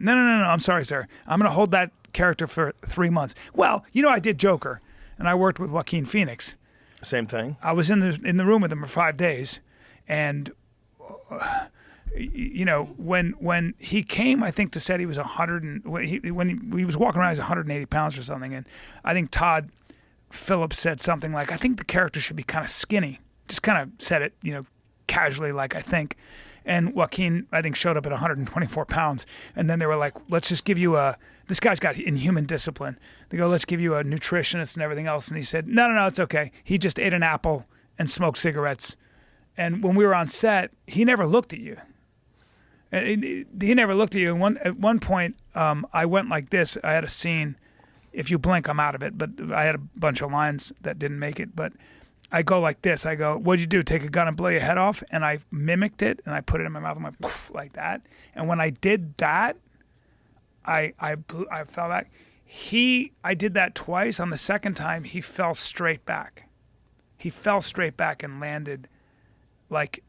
No, I'm sorry, sir. I'm going to hold that character for 3 months. Well, I did Joker, and I worked with Joaquin Phoenix. Same thing. I was in the room with him for 5 days, and when he came, I think to set he was 100 and when he was walking around, he was 180 pounds or something, and I think Todd Phillips said something like, "I think the character should be kind of skinny." Just kind of said it, casually, like I think. And Joaquin, I think, showed up at 124 pounds, and then they were like, "Let's just give you this guy's got inhuman discipline." They go, "Let's give you a nutritionist and everything else." And he said, No, it's okay. He just ate an apple and smoked cigarettes. And when we were on set, he never looked at you. He never looked at you. And at one point, I went like this. I had a scene. If you blink, I'm out of it. But I had a bunch of lines that didn't make it. But I go like this. I go, "What'd you do? Take a gun and blow your head off?" And I mimicked it, and I put it in my mouth. I'm like, like that. And when I did that, I fell back. I did that twice. On the second time, he fell straight back. He fell straight back and landed like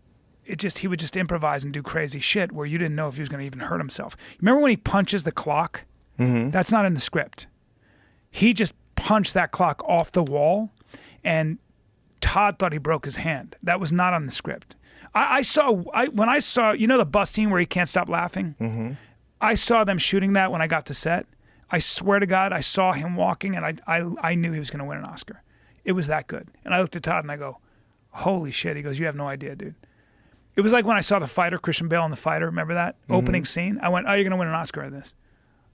he would just improvise and do crazy shit where you didn't know if he was going to even hurt himself. Remember when he punches the clock? Mm-hmm. That's not in the script. He just punched that clock off the wall, and Todd thought he broke his hand. That was not on the script. When I saw the bus scene where he can't stop laughing. Mm-hmm. I saw them shooting that when I got to set. I swear to God, I saw him walking, and I knew he was going to win an Oscar. It was that good. And I looked at Todd and I go, "Holy shit!" He goes, "You have no idea, dude." It was like when I saw The Fighter, Christian Bale in The Fighter. Remember that opening scene? I went, "Oh, you're going to win an Oscar in this."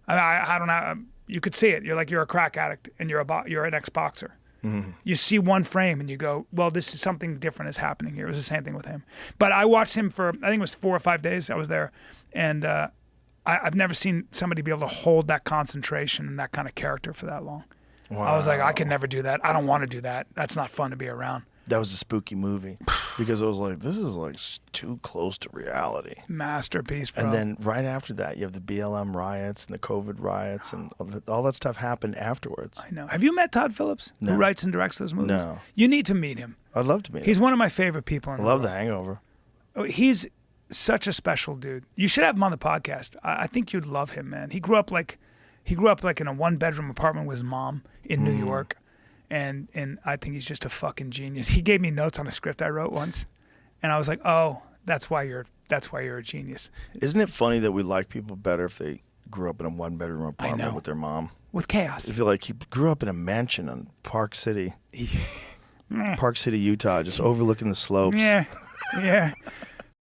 I don't know. You could see it. You're a crack addict, and you're an ex-boxer. Mm-hmm. You see one frame and you go, "Well, this is something different is happening here." It was the same thing with him. But I watched him for, I think it was 4 or 5 days. I was there, and I've never seen somebody be able to hold that concentration and that kind of character for that long. Wow. I was like, I could never do that. I don't want to do that. That's not fun to be around. That was a spooky movie because I was like, this is like too close to reality. Masterpiece, bro. And then right after that, you have the BLM riots and the COVID riots and all that stuff happened afterwards. I know. Have you met Todd Phillips, No. who writes and directs those movies? No. You need to meet him. I'd love to meet him. He's one of my favorite people in the world. I love The Hangover. Oh, he's such a special dude. You should have him on the podcast. I think you'd love him, man. He grew up like in a 1-bedroom apartment with his mom in New York. And I think he's just a fucking genius. He gave me notes on a script I wrote once, and I was like, "Oh, that's why you're a genius." Isn't it funny that we like people better if they grew up in a 1-bedroom apartment with their mom? With chaos. I feel like he grew up in a mansion in Park City, Utah, just overlooking the slopes. Yeah.